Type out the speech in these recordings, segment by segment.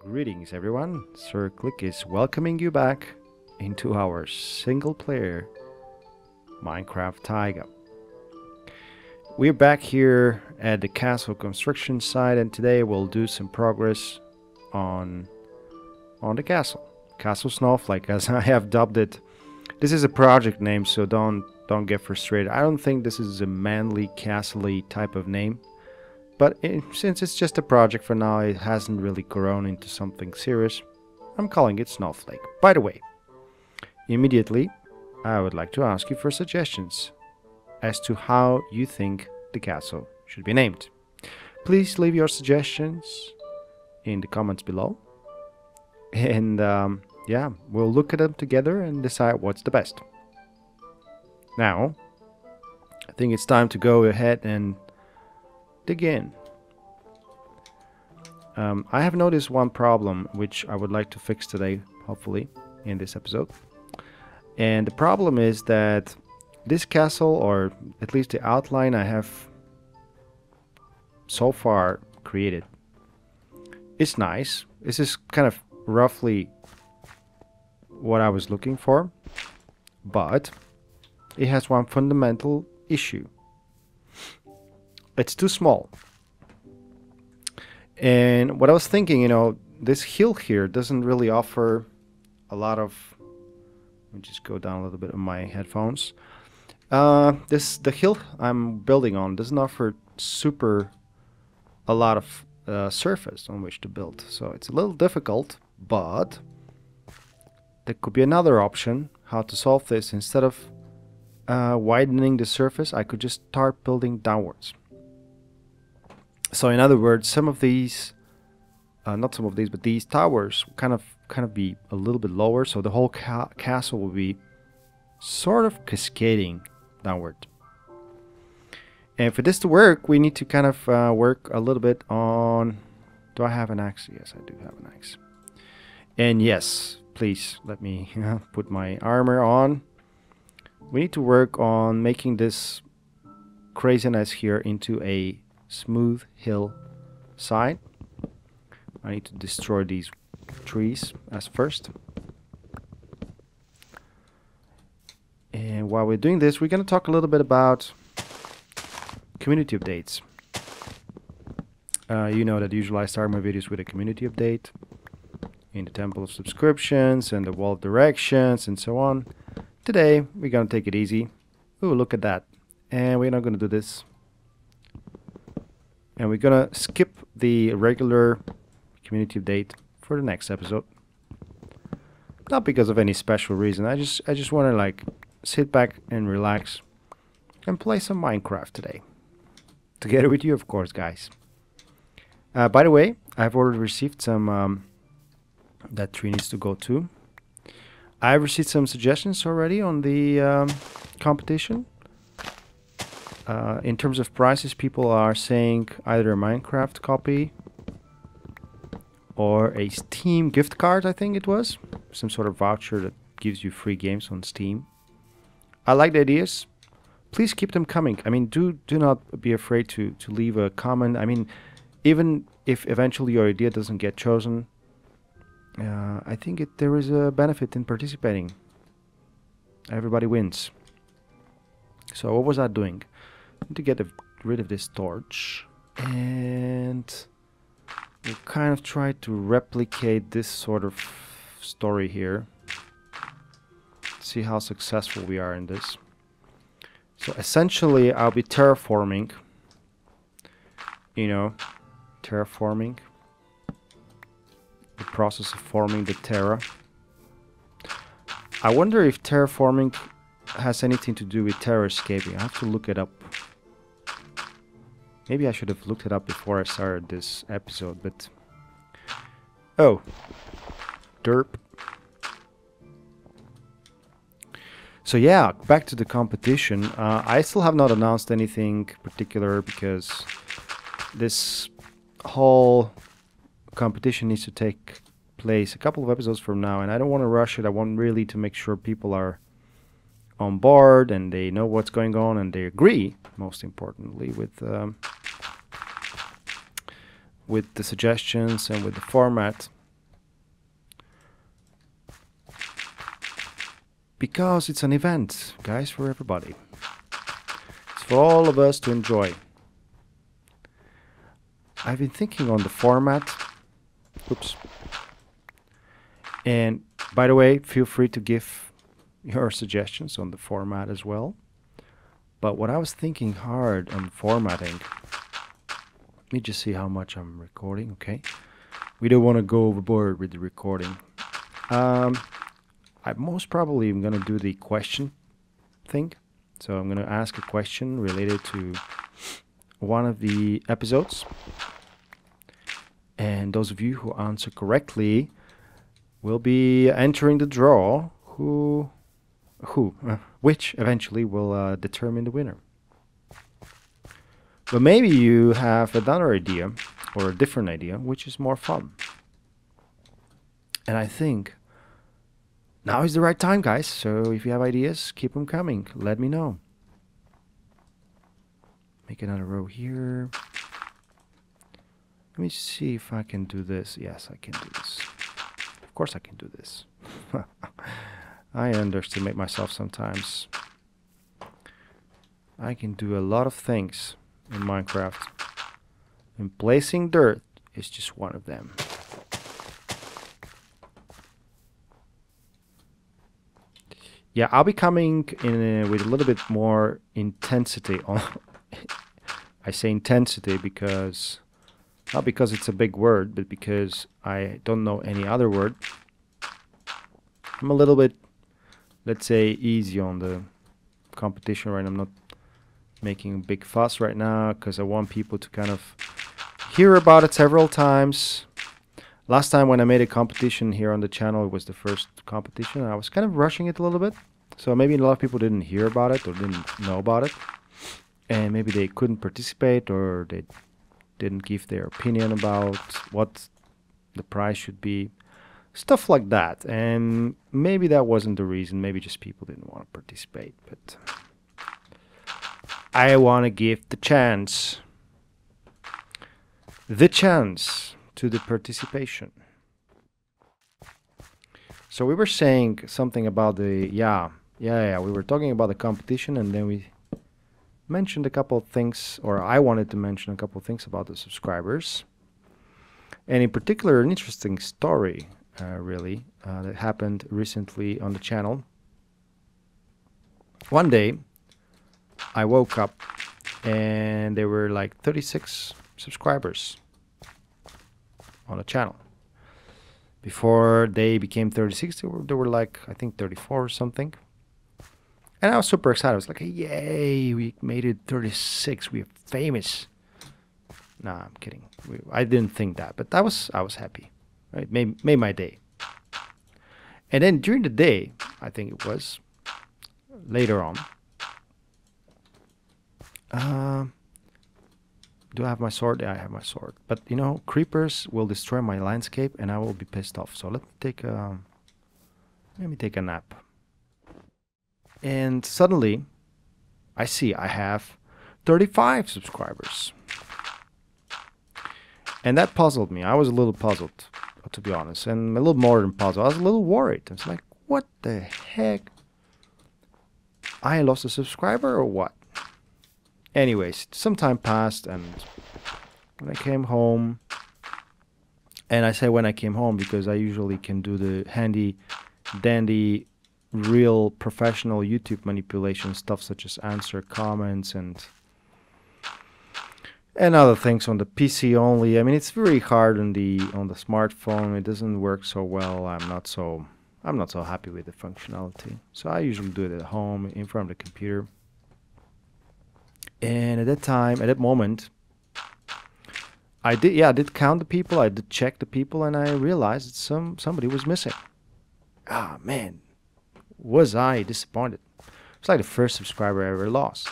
Greetings everyone, Sir Clik is welcoming you back into our single-player Minecraft Taiga. We're back here at the castle construction site, and today we'll do some progress on the Castle Snowflake, as I have dubbed it. This is a project name, so don't get frustrated. I don't think this is a manly, castle-y type of name. But since it's just a project for now, it hasn't really grown into something serious. I'm calling it Snowflake. By the way, immediately, I would like to ask you for suggestions as to how you think the castle should be named. Please leave your suggestions in the comments below. And yeah, we'll look at them together and decide what's the best. Now, I think it's time to go ahead and dig in. I have noticed one problem which I would like to fix today, hopefully, in this episode. And the problem is that this castle, or at least the outline I have so far created, is nice. This is kind of roughly what I was looking for, but it has one fundamental issue. It's too small. And what I was thinking, this hill here doesn't really offer a lot of... Let me just go down a little bit on my headphones. The hill I'm building on doesn't offer a lot of surface on which to build. So it's a little difficult, but there could be another option how to solve this. Instead of widening the surface, I could just start building downwards. So in other words, some of these, not some of these, but these towers kind of be a little bit lower, so the whole castle will be sort of cascading downward. And for this to work, we need to kind of work a little bit on... Do I have an axe? Yes, I do have an axe. And yes, please let me put my armor on. We need to work on making this craziness here into a smooth hill side. I need to destroy these trees as first. And while we're doing this, we're going to talk a little bit about community updates. You know that usually I start my videos with a community update in the Temple of Subscriptions and the Wall of Directions and so on. Today we're going to take it easy. Ooh, look at that. And we're not going to do this. And we're gonna skip the regular community update for the next episode. Not because of any special reason. I just want to like sit back and relax and play some Minecraft today, together with you, of course, guys. By the way, I've already received some. That tree needs to go too. I've received some suggestions already on the competition. In terms of prices, people are saying either a Minecraft copy or a Steam gift card, I think it was. Some sort of voucher that gives you free games on Steam. I like the ideas. Please keep them coming. I mean, do not be afraid to leave a comment. I mean, even if eventually your idea doesn't get chosen, I think there is a benefit in participating. Everybody wins. So what was I doing? To get rid of this torch, and we'll kind of try to replicate this sort of story here. See how successful we are in this. So essentially I'll be terraforming, terraforming, the process of forming the terra. I wonder if terraforming has anything to do with terra escaping. I have to look it up. Maybe I should have looked it up before I started this episode, but... Oh. Derp. So yeah, back to the competition. I still have not announced anything particular because this whole competition needs to take place a couple of episodes from now, and I don't want to rush it. I want really to make sure people are on board and they know what's going on and they agree, most importantly, with the suggestions and with the format. Because it's an event, guys, for everybody. It's for all of us to enjoy. I've been thinking on the format. Oops. And by the way, feel free to give your suggestions on the format as well. But what I was thinking hard on formatting, let me just see how much I'm recording. Okay, we don't want to go overboard with the recording. I most probably am going to do the question thing. So I'm going to ask a question related to one of the episodes. And those of you who answer correctly will be entering the draw, which eventually will determine the winner. But maybe you have another idea or a different idea, which is more fun. And I think now is the right time, guys. So if you have ideas, keep them coming. Let me know. Make another row here. Let me see if I can do this. Yes, I can do this. Of course I can do this. I underestimate myself sometimes. I can do a lot of things in Minecraft. And placing dirt is just one of them. Yeah, I'll be coming in with a little bit more intensity on. I say intensity because not because it's a big word, but because I don't know any other word. I'm a little bit, let's say, easy on the competition right now. I'm not making a big fuss right now because I want people to kind of hear about it several times. Last time when I made a competition here on the channel, it was the first competition. I was kind of rushing it a little bit. So maybe a lot of people didn't hear about it or didn't know about it. And maybe they couldn't participate or they didn't give their opinion about what the prize should be. Stuff like that. And maybe that wasn't the reason. Maybe just people didn't want to participate. But I want to give the chance to the participation. So we were saying something about the we were talking about the competition, and then we mentioned a couple of things, or I wanted to mention a couple of things about the subscribers, and in particular an interesting story really that happened recently on the channel. One day I woke up and there were like 36 subscribers on the channel. Before they became 36, there were like, I think 34 or something. And I was super excited. I was like, yay, we made it 36. We are famous. Nah, I'm kidding. I didn't think that, but I was happy. Right? Made my day. And then during the day, I think it was later on. Do I have my sword? Yeah, I have my sword. But you know, creepers will destroy my landscape, and I will be pissed off. So let me take a nap. And suddenly, I see I have 35 subscribers, and that puzzled me. I was a little puzzled, to be honest, and a little more than puzzled. I was a little worried. It's like, what the heck? I lost a subscriber or what? Anyways, some time passed, and when I came home, and I say when I came home because I usually can do the handy dandy real professional YouTube manipulation stuff, such as answer comments and other things on the PC only. I mean, it's very hard on the smartphone. It doesn't work so well. I'm not so happy with the functionality. So I usually do it at home in front of the computer. And at that moment, I did count the people, I did check the people, and I realized that somebody was missing. Ah, man, was I disappointed. It's like the first subscriber I ever lost.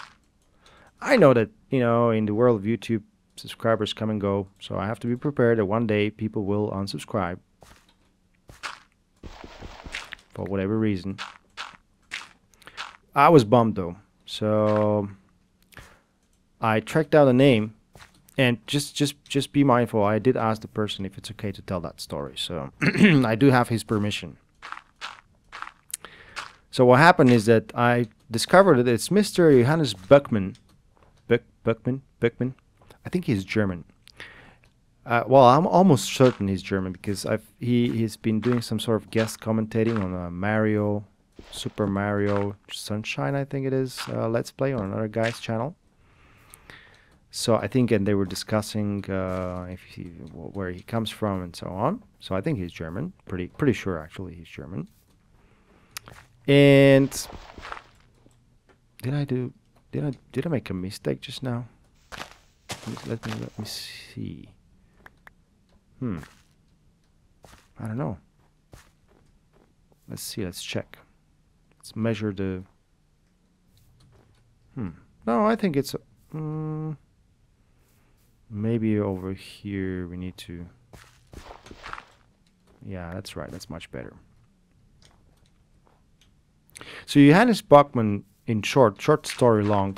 I know that, you know, in the world of YouTube, subscribers come and go, so I have to be prepared that one day people will unsubscribe. For whatever reason. I was bummed though, so I tracked down the name, and just be mindful. I did ask the person if it's okay to tell that story, so I do have his permission. So what happened is that I discovered that it's Mr. Johannes Buckman. Buckman. I think he's German. Well, I'm almost certain he's German because he's been doing some sort of guest commentating on Super Mario Sunshine, I think it is, Let's Play on another guy's channel. So I think, and they were discussing where he comes from and so on. So I think he's German. Pretty sure actually he's German. And did I make a mistake just now? Let me see. I don't know. Let's see. Let's check. Let's measure the. No, I think it's. Maybe over here we need to. Yeah, that's right. That's much better. So Johannes Buckman, in short story long.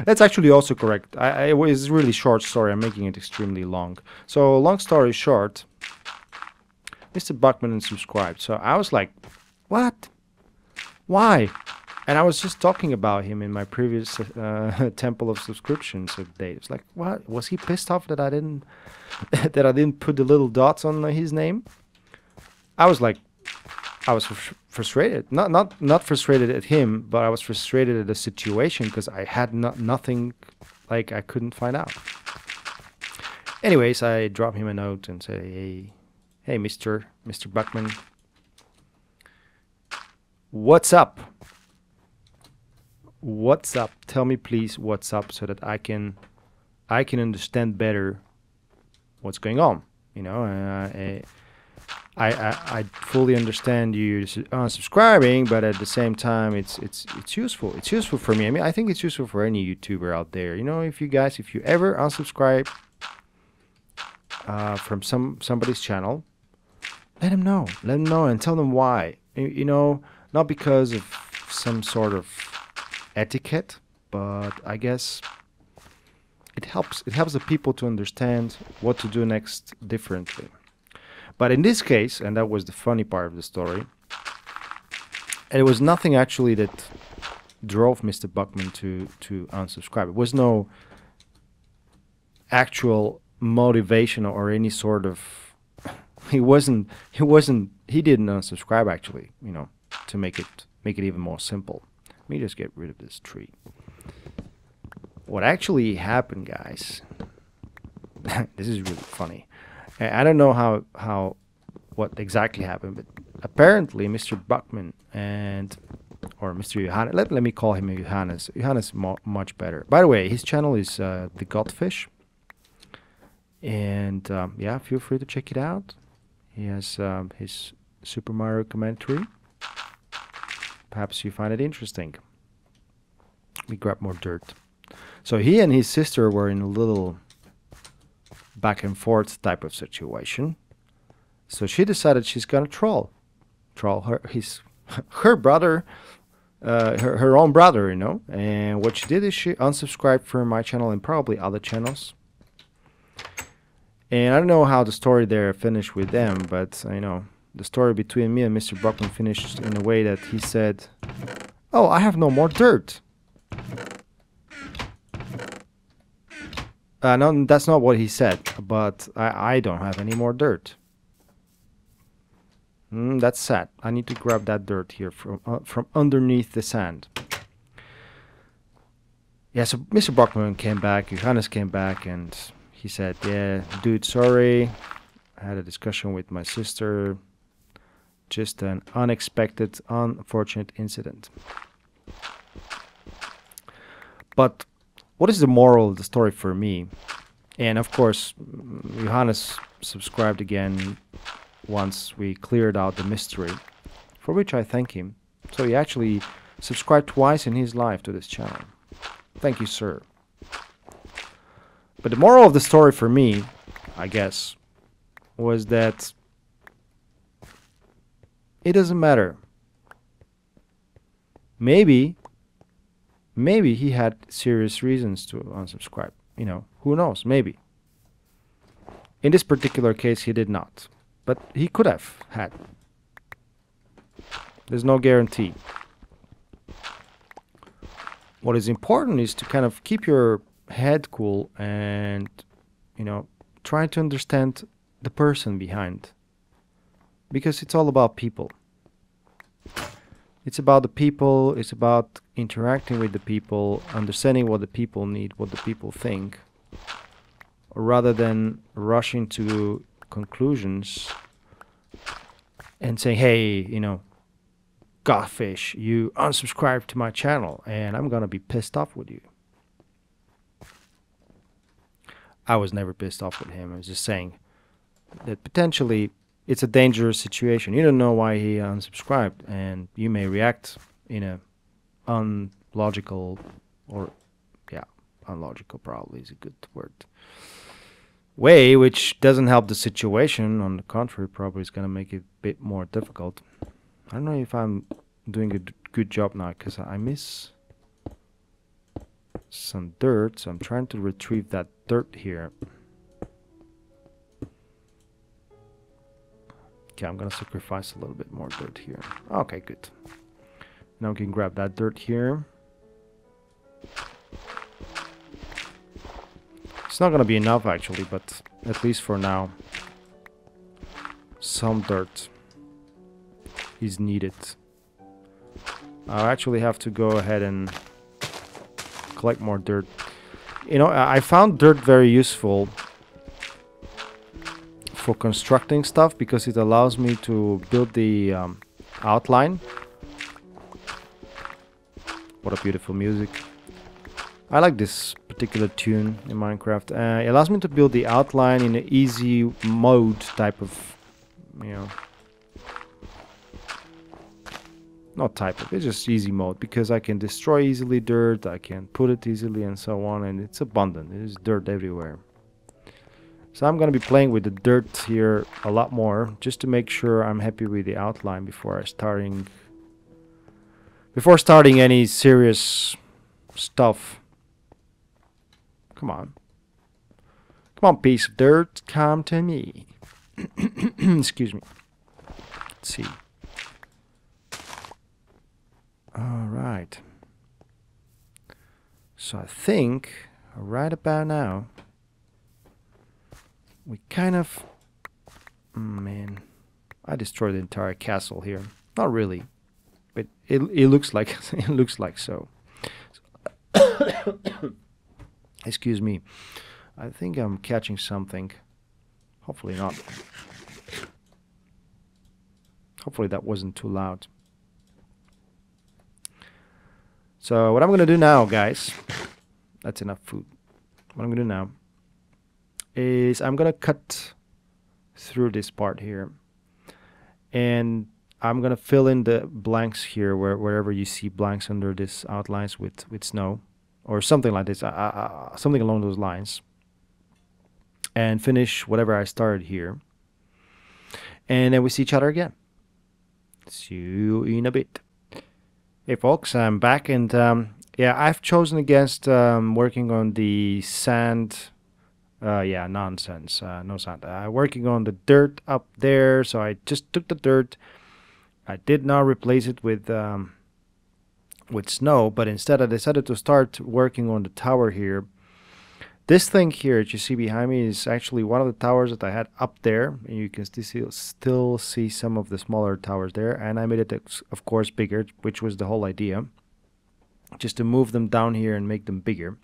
That's actually also correct. It was really short story. I'm making it extremely long. So long story short, Mr. Buckman unsubscribed. So I was like, what? Why? And I was just talking about him in my previous Temple of Subscriptions update. It's like, what? Was he pissed off that I didn't put the little dots on his name? I was like, I was frustrated. Not frustrated at him, but I was frustrated at the situation because I had nothing, like I couldn't find out. Anyways, I dropped him a note and said, hey, Mr. Buckman, what's up? What's up? Tell me please what's up so that I can understand better what's going on. You know, I fully understand you unsubscribing, but at the same time, it's useful. It's useful for me. I mean, I think it's useful for any YouTuber out there. You know, if you ever unsubscribe from somebody's channel, let them know. Let them know and tell them why. You know, not because of some sort of etiquette, but I guess it helps. It helps the people to understand what to do next differently. But in this case, and that was the funny part of the story, it was nothing actually that drove Mr. Buckman to unsubscribe. It was no actual motivation or any sort of. He didn't unsubscribe actually. You know, to make it even more simple. Let me just get rid of this tree. What actually happened, guys? This is really funny. I don't know what exactly happened, but apparently Mr. Buckman or Mr. Johannes, let me call him Johannes. Johannes much better. By the way, his channel is The Godfish, and yeah, feel free to check it out. He has his Super Mario commentary. Perhaps you find it interesting. We grab more dirt. So he and his sister were in a little back and forth type of situation. So she decided she's gonna troll her brother, her own brother, you know. And what she did is she unsubscribed from my channel and probably other channels. And I don't know how the story there finished with them, but you know, the story between me and Mr. Buckman finished in a way that he said, "Oh, I have no more dirt." No, that's not what he said, but I don't have any more dirt. That's sad. I need to grab that dirt here from underneath the sand. Yeah, so Mr. Buckman came back, Johannes came back, and he said, yeah, dude, sorry. I had a discussion with my sister. Just an unexpected, unfortunate incident. But what is the moral of the story for me? And of course, Johannes subscribed again once we cleared out the mystery, for which I thank him. So he actually subscribed twice in his life to this channel. Thank you, sir. But the moral of the story for me, I guess, was that it doesn't matter. Maybe he had serious reasons to unsubscribe. You know, who knows? Maybe. In this particular case, he did not. But he could have had. There's no guarantee. What is important is to kind of keep your head cool and, you know, try to understand the person behind. Because it's all about people. It's about the people, it's about interacting with the people, understanding what the people need, what the people think, rather than rushing to conclusions and saying, hey, you know, Godfish, you unsubscribe to my channel and I'm gonna be pissed off with you. I was never pissed off with him. I was just saying that potentially it's a dangerous situation. You don't know why he unsubscribed, and you may react in a unlogical, or yeah, unlogical probably is a good word, way, which doesn't help the situation. On the contrary, probably is going to make it a bit more difficult. I don't know if I'm doing a good job now, because I miss some dirt, so I'm trying to retrieve that dirt here. Okay, I'm gonna sacrifice a little bit more dirt here. Okay, good. Now we can grab that dirt here. It's not gonna be enough actually, but at least for now, some dirt is needed. I'll actually have to go ahead and collect more dirt. You know, I found dirt very useful for constructing stuff because it allows me to build the outline. What a beautiful music. I like this particular tune in Minecraft. It allows me to build the outline in an easy mode type of, you know, not type of, it's just easy mode, because I can destroy easily dirt, I can put it easily and so on, and it's abundant. There's dirt everywhere. So I'm going to be playing with the dirt here a lot more, just to make sure I'm happy with the outline before starting any serious stuff. Come on. Come on, piece of dirt, come to me. Excuse me. Let's see. Alright. So I think right about now we kind of... man, I destroyed the entire castle here. Not really, but it looks like it looks like so. Excuse me. I think I'm catching something. Hopefully not. Hopefully that wasn't too loud. So what I'm gonna do now, guys, that's enough food. What I'm gonna do now is I'm gonna cut through this part here, and I'm gonna fill in the blanks here wherever you see blanks under this outlines with snow or something like this, something along those lines, and finish whatever I started here, and then we see each other again. See you in a bit. Hey folks, I'm back, and yeah, I've chosen against working on the sand. Yeah, nonsense. No sand. Working on the dirt up there, so I just took the dirt. I did not replace it with snow, but instead I decided to start working on the tower here. This thing here that you see behind me is actually one of the towers that I had up there, and you can still see some of the smaller towers there, and I made it, of course, bigger, which was the whole idea, just to move them down here and make them bigger.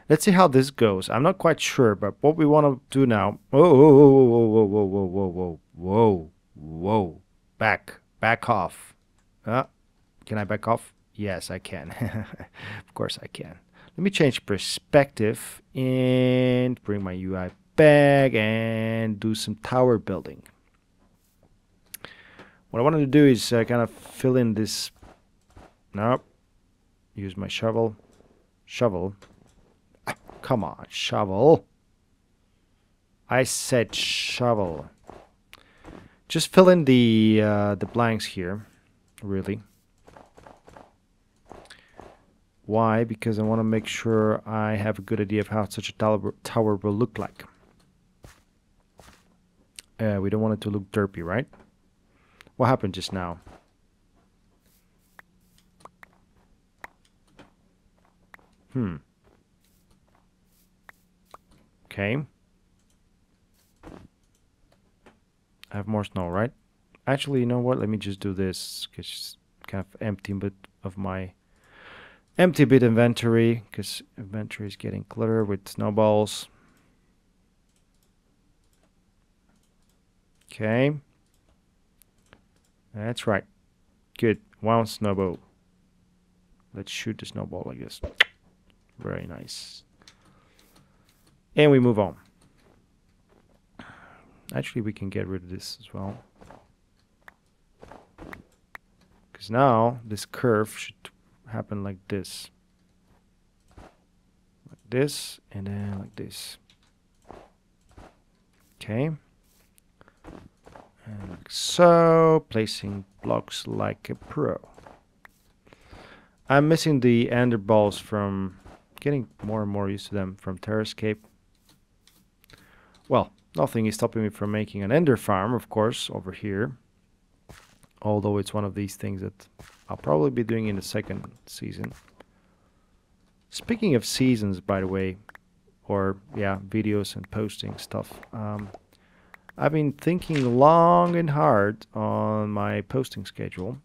Let's see how this goes. I'm not quite sure, but what we want to do now... Whoa, whoa, whoa, whoa, whoa, whoa, whoa, whoa, whoa, whoa, whoa, back off. Can I back off? Yes, I can. Of course I can. Let me change perspective and bring my UI back and do some tower building. What I wanted to do is kind of fill in this... Nope. Use my shovel. Shovel. Come on, shovel. I said shovel. Just fill in the blanks here, really. Why? Because I want to make sure I have a good idea of how such a tower will look like. We don't want it to look derpy, right? What happened just now? Okay. I have more snow, right? Actually, you know what? Let me just do this, because it's kind of empty bit of my empty bit inventory, because inventory is getting cluttered with snowballs. Okay. That's right. Good. One snowball. Let's shoot the snowball like this. Very nice. And we move on. Actually, we can get rid of this as well. Because now this curve should happen like this. Like this, and then like this. Okay. And like so, placing blocks like a pro. I'm missing the ender balls from getting more and more used to them from Terrascape. Well, nothing is stopping me from making an ender farm, of course, over here. Although it's one of these things that I'll probably be doing in the second season. Speaking of seasons, by the way, or yeah, videos and posting stuff, I've been thinking long and hard on my posting schedule,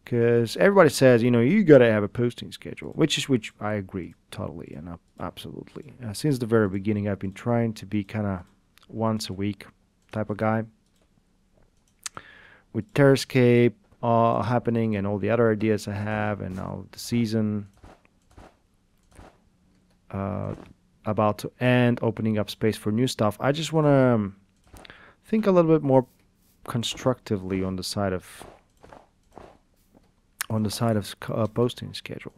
because everybody says, you know, you gotta have a posting schedule, which I agree totally and absolutely. Since the very beginning, I've been trying to be kind of once a week type of guy. With Terrascape happening and all the other ideas I have, and now the season about to end, opening up space for new stuff, I just want to think a little bit more constructively on the side of posting schedule.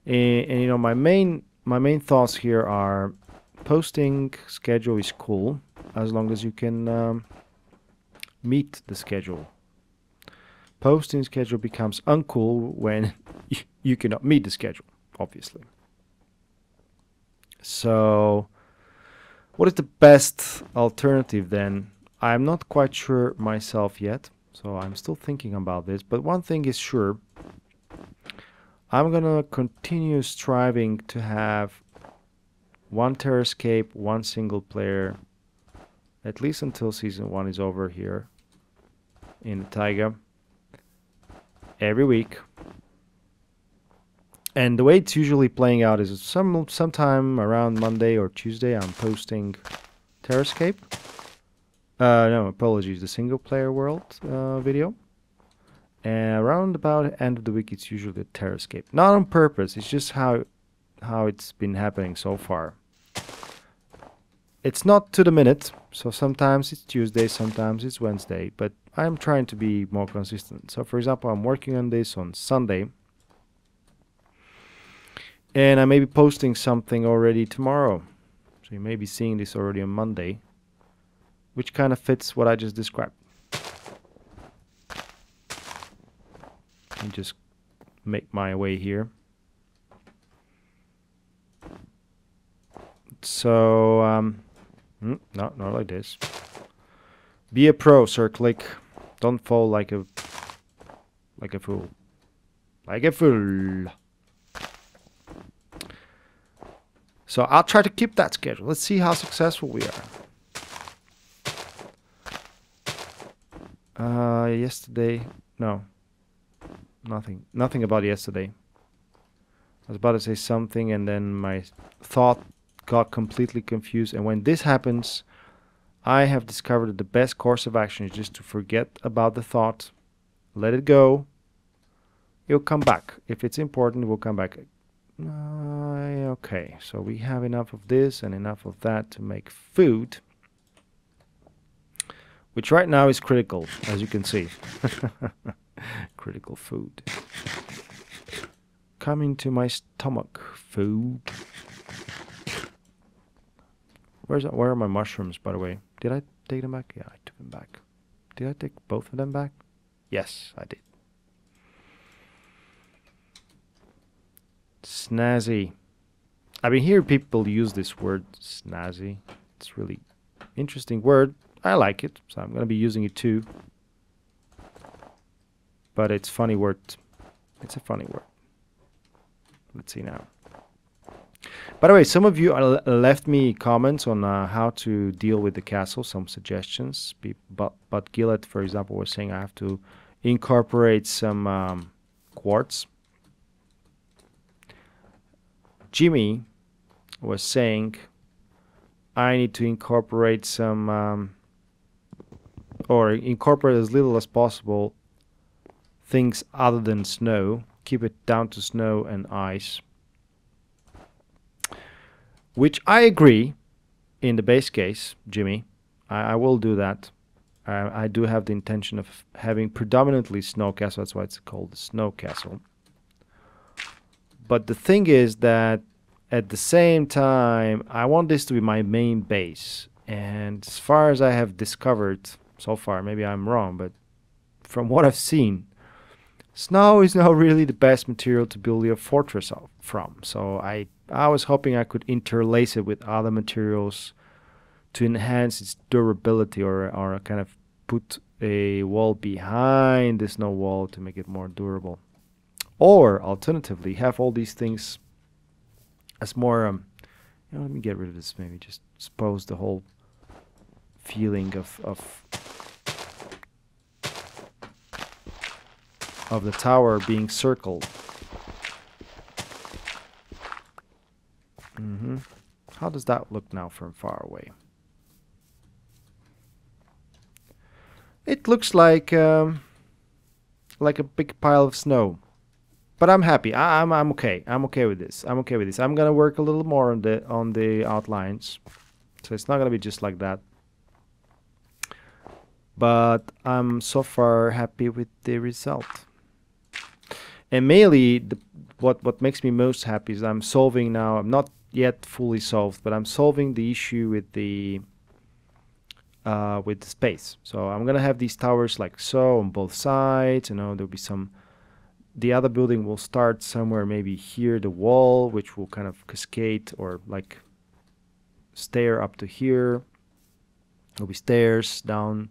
And you know, my main thoughts here are: posting schedule is cool as long as you can meet the schedule. Posting schedule becomes uncool when you cannot meet the schedule, obviously. So what is the best alternative then? I'm not quite sure myself yet, so I'm still thinking about this. But one thing is sure, I'm gonna continue striving to have one Terrascape, one single player, at least until season 1 is over here in the taiga, every week. And the way it's usually playing out is sometime around Monday or Tuesday I'm posting Terrascape. No, apologies, the single player world video. And around about the end of the week it's usually the Terrascape. Not on purpose, it's just how it's been happening so far. It's not to the minute, so sometimes it's Tuesday, sometimes it's Wednesday, but I'm trying to be more consistent. So for example, I'm working on this on Sunday, and I may be posting something already tomorrow. So you may be seeing this already on Monday, which kind of fits what I just described. Let me just make my way here. So, no, not like this. Be a pro, Sir Clik. Don't fall like a fool. Like a fool. So I'll try to keep that schedule. Let's see how successful we are. Yesterday, no. Nothing about yesterday. I was about to say something and then my thought got completely confused. And when this happens, I have discovered that the best course of action is just to forget about the thought, let it go. It'll come back. If it's important, it will come back. Okay, so we have enough of this and enough of that to make food, which right now is critical, as you can see. Critical food. Coming to my stomach. Food. Where are my mushrooms, by the way? Did I take them back? Yeah, I took them back. Did I take both of them back? Yes, I did. Snazzy. I've been hearing people use this word, snazzy. It's a really interesting word. I like it, so I'm going to be using it too. But it's a funny word. It's a funny word. Let's see now. By the way, some of you left me comments on how to deal with the castle, some suggestions. Bud Gillett, for example, was saying I have to incorporate some quartz. Jimmy was saying I need to incorporate some, or incorporate as little as possible things other than snow. Keep it down to snow and ice. Which I agree in the base case, Jimmy. I will do that. I do have the intention of having predominantly snow castle. That's why it's called the snow castle. But the thing is that at the same time, I want this to be my main base. And as far as I have discovered so far, maybe I'm wrong, but from what I've seen, snow is not really the best material to build your fortress from. So I was hoping I could interlace it with other materials to enhance its durability, or kind of put a wall behind the snow wall to make it more durable. Or alternatively, have all these things as more, let me get rid of this, maybe just expose the whole feeling of the tower being circled. How does that look now from far away? It looks like a big pile of snow. But I'm happy. I'm okay. I'm okay with this. I'm okay with this. I'm gonna work a little more on the outlines, so it's not gonna be just like that. But I'm so far happy with the result. And mainly, what makes me most happy is I'm solving now. I'm not yet fully solved, but I'm solving the issue with the space. So I'm gonna have these towers like so on both sides. There'll be some. The other building will start somewhere maybe here, the wall, which will kind of cascade or like stair up to here. There'll be stairs down,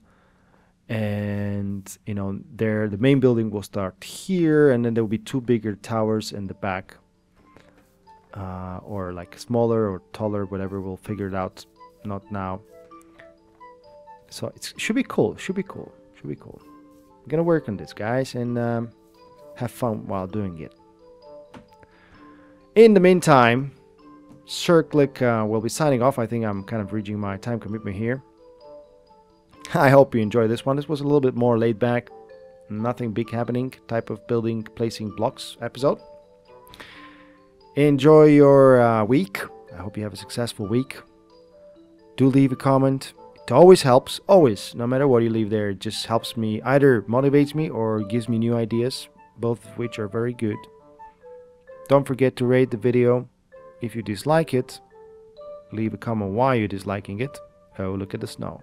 and there the main building will start here, and then there will be two bigger towers in the back, or like smaller or taller, whatever. We'll figure it out. Not now. So it should be cool. Should be cool. Should be cool. I'm gonna work on this, guys, and have fun while doing it. In the meantime, Sir Clik will be signing off. I think I'm kind of reaching my time commitment here. I hope you enjoyed this one. This was a little bit more laid back, nothing big happening type of building, placing blocks episode. Enjoy your week. I hope you have a successful week. Do leave a comment. It always helps, always, no matter what you leave there. It just helps me, either motivates me or gives me new ideas, both of which are very good. Don't forget to rate the video. If you dislike it, leave a comment why you're disliking it. Oh, look at the snow.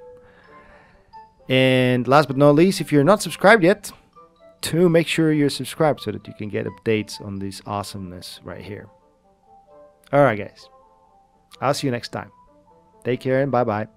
And last but not least, if you're not subscribed yet, do make sure you're subscribed so that you can get updates on this awesomeness right here. Alright guys, I'll see you next time. Take care and bye bye.